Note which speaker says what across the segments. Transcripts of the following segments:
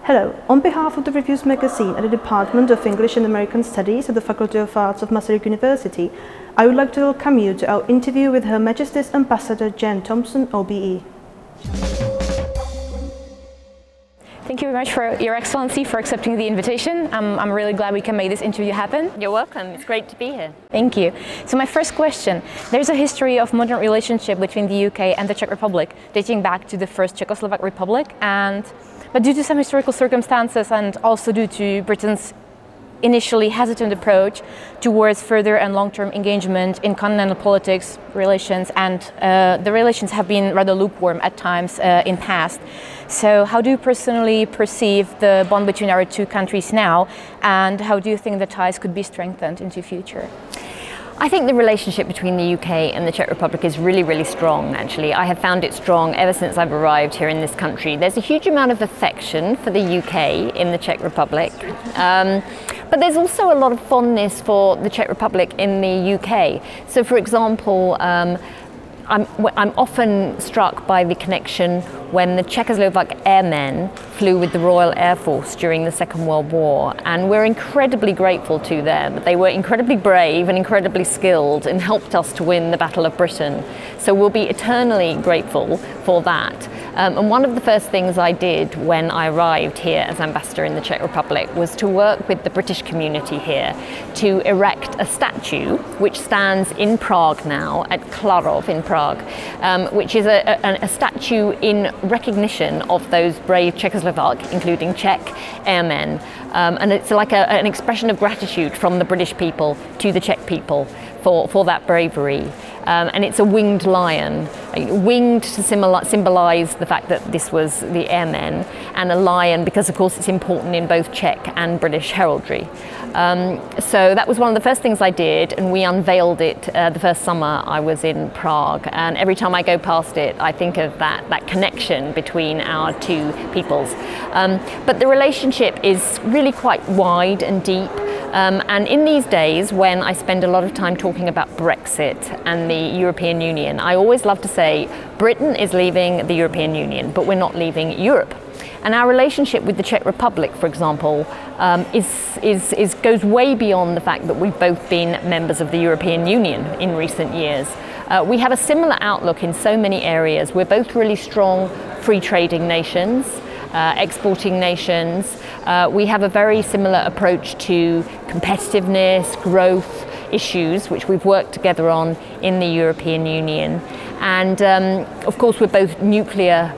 Speaker 1: Hello, on behalf of the Reviews magazine at the Department of English and American Studies at the Faculty of Arts of Masaryk University, I would like to welcome you to our interview with Her Majesty's Ambassador Jan Thompson OBE.
Speaker 2: Thank you very much, for Your Excellency, for accepting the invitation. I'm really glad we can make this interview happen.
Speaker 3: You're welcome. It's great to be here.
Speaker 2: Thank you. So my first question, there's a history of modern relationship between the UK and the Czech Republic dating back to the first Czechoslovak Republic, but due to some historical circumstances and also due to Britain's initially hesitant approach towards further and long-term engagement in continental politics relations, and the relations have been rather lukewarm at times in past. So how do you personally perceive the bond between our two countries now, and how do you think the ties could be strengthened into future?
Speaker 3: I think the relationship between the UK and the Czech Republic is really, really strong, actually. I have found it strong ever since I've arrived here in this country. There's a huge amount of affection for the UK in the Czech Republic. But there's also a lot of fondness for the Czech Republic in the UK. So, for example, I'm often struck by the connection when the Czechoslovak airmen flew with the Royal Air Force during the Second World War, and we're incredibly grateful to them. They were incredibly brave and incredibly skilled and helped us to win the Battle of Britain. So we'll be eternally grateful for that. And one of the first things I did when I arrived here as ambassador in the Czech Republic was to work with the British community here to erect a statue which stands in Prague now, at Klarov in Prague, which is a statue in recognition of those brave Czechoslovak, including Czech, airmen. And it's like an expression of gratitude from the British people to the Czech people for that bravery. And it's a winged lion, winged to symbolise the fact that this was the airmen, and a lion because of course it's important in both Czech and British heraldry. So that was one of the first things I did, and we unveiled it the first summer I was in Prague, and every time I go past it I think of that connection between our two peoples. But the relationship is really quite wide and deep. And in these days, when I spend a lot of time talking about Brexit and the European Union, I always love to say Britain is leaving the European Union, but we're not leaving Europe. And our relationship with the Czech Republic, for example, goes way beyond the fact that we've both been members of the European Union in recent years. We have a similar outlook in so many areas. We're both really strong free trading nations, exporting nations. We have a very similar approach to competitiveness, growth issues, which we've worked together on in the European Union. And of course we have both nuclear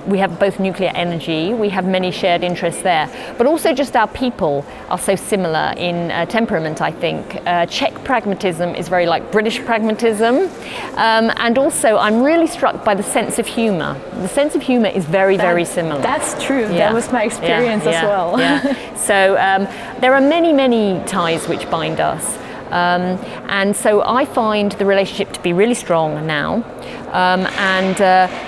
Speaker 3: energy, we have many shared interests there, but also just our people are so similar in temperament, I think. Czech pragmatism is very like British pragmatism, and also I'm really struck by the sense of humour. The sense of humour is very similar.
Speaker 2: That's true, yeah. That was my experience as well.
Speaker 3: Yeah. So there are many ties which bind us. And so I find the relationship to be really strong now.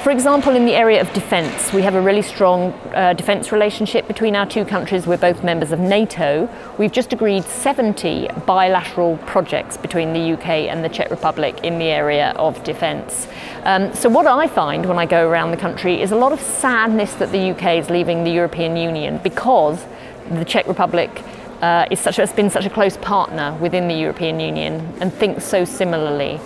Speaker 3: For example, in the area of defence, we have a really strong defence relationship between our two countries. We're both members of NATO. We've just agreed 70 bilateral projects between the UK and the Czech Republic in the area of defence. So what I find when I go around the country is a lot of sadness that the UK is leaving the European Union, because the Czech Republic has been such a close partner within the European Union and thinks so similarly.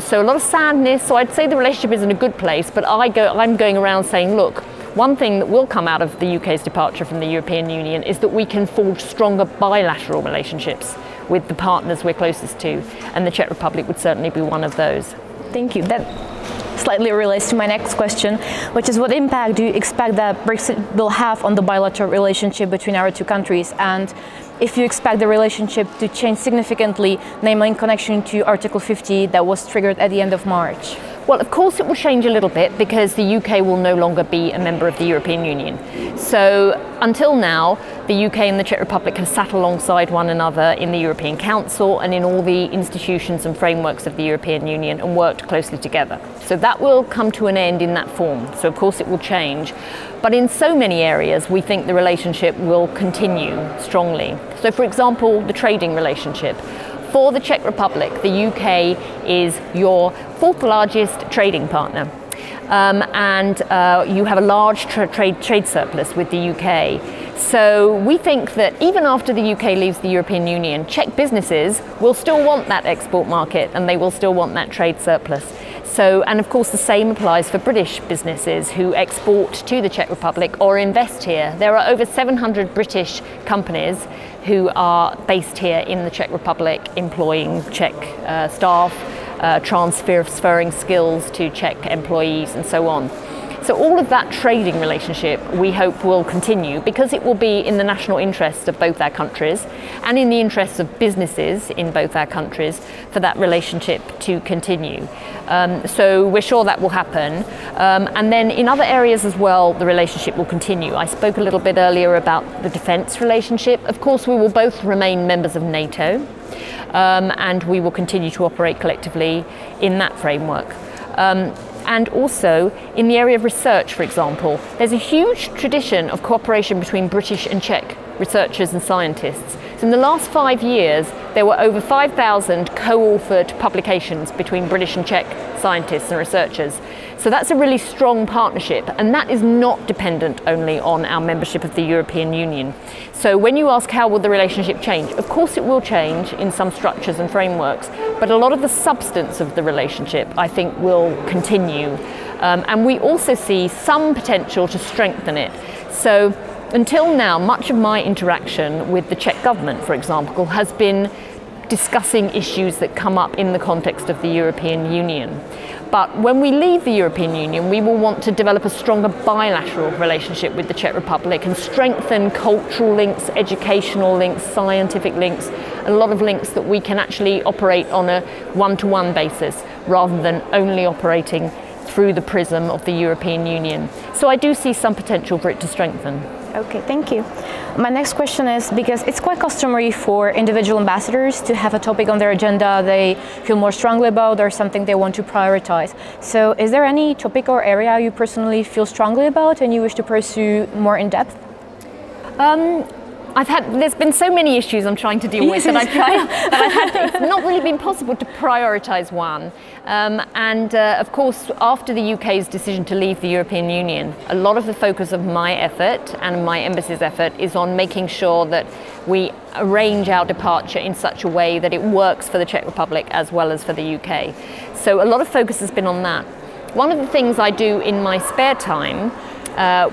Speaker 3: So a lot of sadness. So I'd say the relationship is in a good place, but I'm going around saying, look, one thing that will come out of the UK's departure from the European Union is that we can forge stronger bilateral relationships with the partners we're closest to, and the Czech Republic would certainly be one of those.
Speaker 2: Thank you. That slightly relates to my next question, which is what impact do you expect that Brexit will have on the bilateral relationship between our two countries, and if you expect the relationship to change significantly, namely in connection to Article 50 that was triggered at the end of March?
Speaker 3: Well, of course it will change a little bit, because the UK will no longer be a member of the European Union. So until now, the UK and the Czech Republic have sat alongside one another in the European Council and in all the institutions and frameworks of the European Union and worked closely together. So that will come to an end in that form. So of course it will change. But in so many areas, we think the relationship will continue strongly. So for example, the trading relationship. For the Czech Republic, the UK is your fourth largest trading partner. and you have a large trade surplus with the UK. So we think that even after the UK leaves the European Union, Czech businesses will still want that export market and they will still want that trade surplus. So, and of course the same applies for British businesses who export to the Czech Republic or invest here. There are over 700 British companies who are based here in the Czech Republic, employing Czech staff, transferring skills to Czech employees and so on. So all of that trading relationship we hope will continue because it will be in the national interests of both our countries and in the interests of businesses in both our countries for that relationship to continue. So we're sure that will happen. And then in other areas as well, the relationship will continue. I spoke a little bit earlier about the defence relationship. Of course, we will both remain members of NATO and we will continue to operate collectively in that framework. And also in the area of research, for example, there's a huge tradition of cooperation between British and Czech researchers and scientists. So in the last 5 years, there were over 5,000 co-authored publications between British and Czech scientists and researchers. So that's a really strong partnership, and that is not dependent only on our membership of the European Union. So when you ask how will the relationship change, of course it will change in some structures and frameworks, but a lot of the substance of the relationship I think will continue. And we also see some potential to strengthen it. So until now, much of my interaction with the Czech government, for example, has been discussing issues that come up in the context of the European Union. But when we leave the European Union, we will want to develop a stronger bilateral relationship with the Czech Republic and strengthen cultural links, educational links, scientific links, and a lot of links that we can actually operate on a one-to-one basis rather than only operating through the prism of the European Union. So I do see some potential for it to strengthen.
Speaker 2: Okay, thank you. My next question is, because it's quite customary for individual ambassadors to have a topic on their agenda they feel more strongly about or something they want to prioritize. So is there any topic or area you personally feel strongly about and you wish to pursue more in depth?
Speaker 3: There's been so many issues I'm trying to deal with that it's not really been possible to prioritise one. Of course, after the UK's decision to leave the European Union, a lot of the focus of my effort and my embassy's effort is on making sure that we arrange our departure in such a way that it works for the Czech Republic as well as for the UK. So a lot of focus has been on that. One of the things I do in my spare time,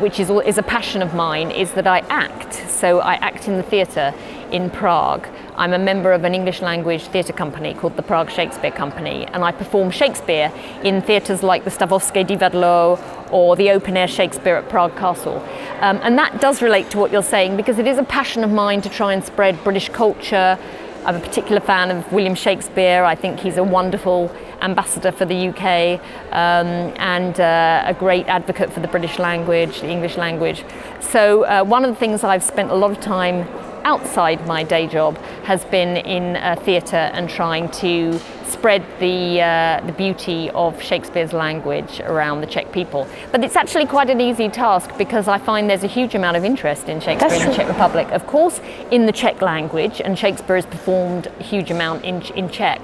Speaker 3: which is a passion of mine, is that I act. So I act in the theatre in Prague. I'm a member of an English language theatre company called the Prague Shakespeare Company, and I perform Shakespeare in theatres like the Stavovské divadlo or the open-air Shakespeare at Prague Castle. And that does relate to what you're saying, because it is a passion of mine to try and spread British culture. I'm a particular fan of William Shakespeare. I think he's a wonderful ambassador for the UK and a great advocate for the British language, the English language. So one of the things I've spent a lot of time outside my day job has been in theatre and trying to spread the beauty of Shakespeare's language around the Czech people. But it's actually quite an easy task because I find there's a huge amount of interest in Shakespeare in the Czech Republic. Of course, in the Czech language, and Shakespeare is performed a huge amount in Czech.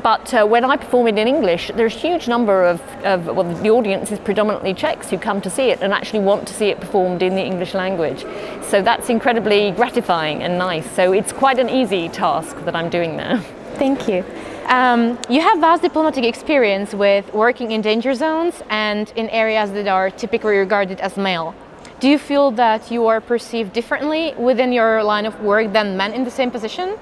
Speaker 3: But when I perform it in English, there's a huge number of well, the audience is predominantly Czechs who come to see it and actually want to see it performed in the English language. So that's incredibly gratifying and nice. So it's quite an easy task that I'm doing there.
Speaker 2: Thank you. You have vast diplomatic experience with working in danger zones and in areas that are typically regarded as male. Do you feel that you are perceived differently within your line of work than men in the same position?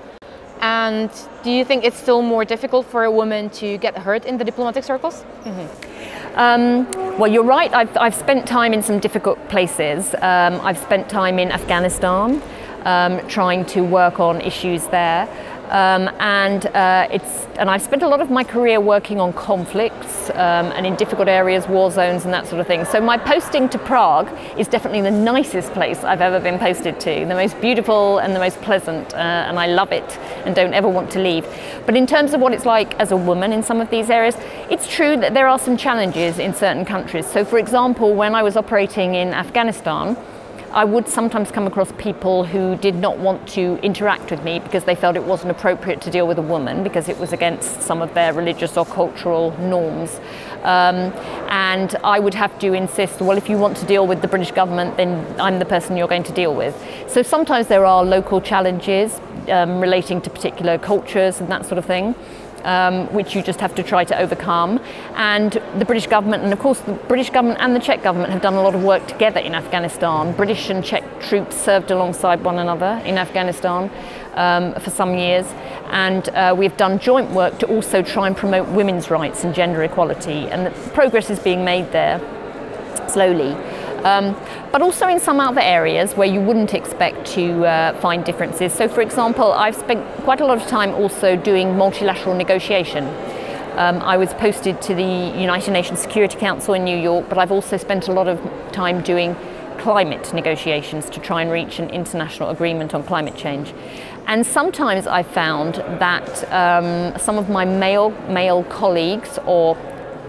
Speaker 2: And do you think it's still more difficult for a woman to get hurt in the diplomatic circles? Mm-hmm.
Speaker 3: Well, you're right. I've spent time in some difficult places. I've spent time in Afghanistan trying to work on issues there. And I've spent a lot of my career working on conflicts and in difficult areas, war zones and that sort of thing. So my posting to Prague is definitely the nicest place I've ever been posted to, the most beautiful and the most pleasant, and I love it and don't ever want to leave. But in terms of what it's like as a woman in some of these areas, it's true that there are some challenges in certain countries. So for example, when I was operating in Afghanistan, I would sometimes come across people who did not want to interact with me because they felt it wasn't appropriate to deal with a woman because it was against some of their religious or cultural norms. And I would have to insist, well, if you want to deal with the British government, then I'm the person you're going to deal with. So sometimes there are local challenges relating to particular cultures and that sort of thing. Which you just have to try to overcome. And the British government, and of course the British government and the Czech government have done a lot of work together in Afghanistan. British and Czech troops served alongside one another in Afghanistan for some years, and we've done joint work to also try and promote women's rights and gender equality, and the progress is being made there slowly. But also in some other areas where you wouldn't expect to find differences. So for example, I've spent quite a lot of time also doing multilateral negotiation. I was posted to the United Nations Security Council in New York, but I've also spent a lot of time doing climate negotiations to try and reach an international agreement on climate change. And sometimes I found that some of my male colleagues or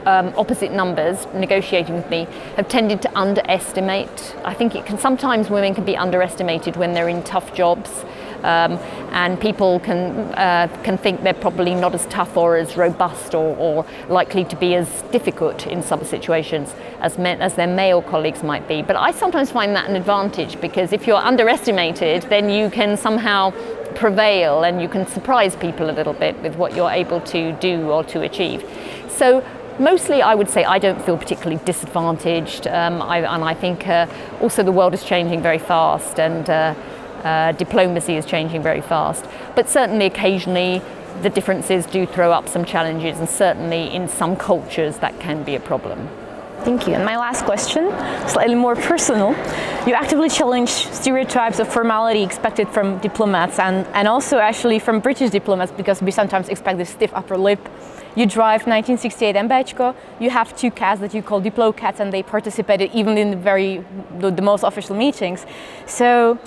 Speaker 3: opposite numbers negotiating with me have tended to underestimate. I think sometimes women can be underestimated when they're in tough jobs, and people can think they're probably not as tough or as robust or likely to be as difficult in some situations as their male colleagues might be. But I sometimes find that an advantage, because if you're underestimated, then you can somehow prevail and you can surprise people a little bit with what you're able to do or to achieve. So mostly I would say I don't feel particularly disadvantaged, and I think also the world is changing very fast, and diplomacy is changing very fast. But certainly occasionally the differences do throw up some challenges, and certainly in some cultures that can be a problem.
Speaker 2: Thank you. And my last question, slightly more personal. You actively challenge stereotypes of formality expected from diplomats and also actually from British diplomats, because we sometimes expect this stiff upper lip. You drive 1968 MBčko, you have 2 cats that you call Diplo cats, and they participated even in the most official meetings. So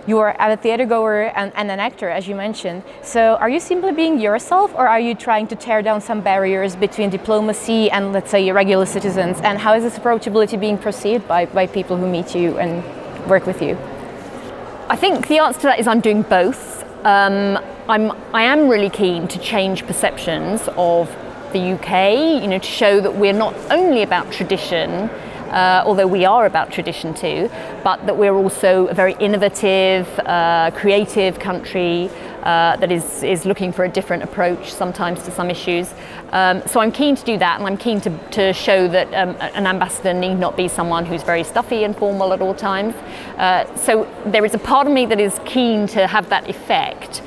Speaker 2: you are a theater goer and an actor, as you mentioned. So are you simply being yourself, or are you trying to tear down some barriers between diplomacy and, let's say, regular citizens? And how is this approachability being perceived by people who meet you and work with you?
Speaker 3: I think the answer to that is I'm doing both. I am really keen to change perceptions of the UK, to show that we're not only about tradition, although we are about tradition too, but that we're also a very innovative, creative country that is looking for a different approach sometimes to some issues. So I'm keen to do that, and I'm keen to show that an ambassador need not be someone who's very stuffy and formal at all times. So there is a part of me that is keen to have that effect.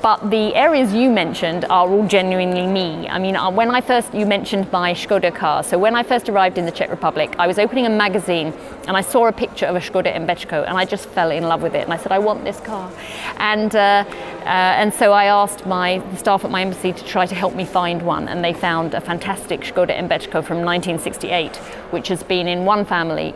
Speaker 3: But the areas you mentioned are all genuinely me. I mean, you mentioned my Škoda car. So when I first arrived in the Czech Republic, I was opening a magazine and I saw a picture of a Škoda MBčko, and I just fell in love with it. And I said, I want this car. And so I asked the staff at my embassy to try to help me find one. And they found a fantastic Škoda MBčko from 1968, which has been in one family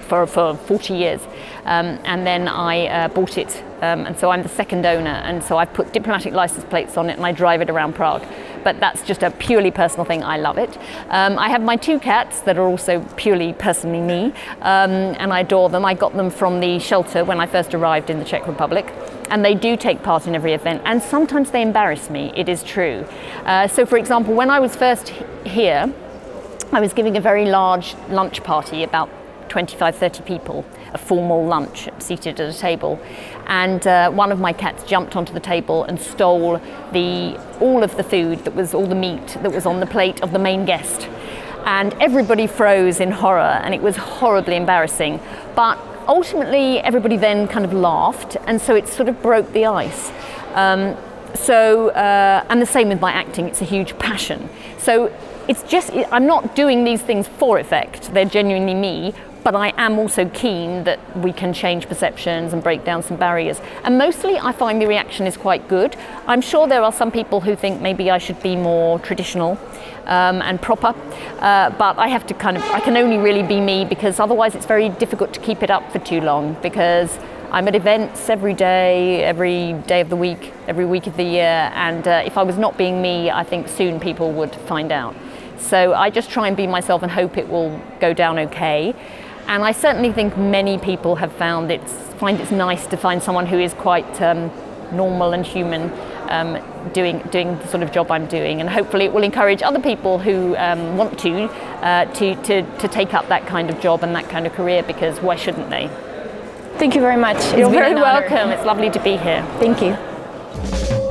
Speaker 3: for 40 years. And then I bought it. And so I'm the second owner, and so I've put diplomatic license plates on it and I drive it around Prague. But that's just a purely personal thing. I love it. I have my 2 cats that are also purely personally me, and I adore them. I got them from the shelter when I first arrived in the Czech Republic, and they do take part in every event, and sometimes they embarrass me, it is true. So for example, when I was first here, I was giving a very large lunch party, about 25-30 people, a formal lunch seated at a table, and one of my cats jumped onto the table and stole all of the food, all the meat that was on the plate of the main guest, and everybody froze in horror, and it was horribly embarrassing. But ultimately everybody then kind of laughed, and so it sort of broke the ice. And the same with my acting, it's a huge passion. So I'm not doing these things for effect, they're genuinely me. But I am also keen that we can change perceptions and break down some barriers. And mostly I find the reaction is quite good. I'm sure there are some people who think maybe I should be more traditional and proper, but I have to I can only really be me, because otherwise it's very difficult to keep it up for too long, because I'm at events every day of the week, every week of the year, and if I was not being me, I think soon people would find out. So I just try and be myself and hope it will go down okay. And I certainly think many people have find it's nice to find someone who is quite normal and human, doing the sort of job I'm doing, and hopefully it will encourage other people who want to take up that kind of job and that kind of career, because why shouldn't they?
Speaker 2: Thank you very much.
Speaker 3: You're very welcome. It's lovely to be here.
Speaker 2: Thank you.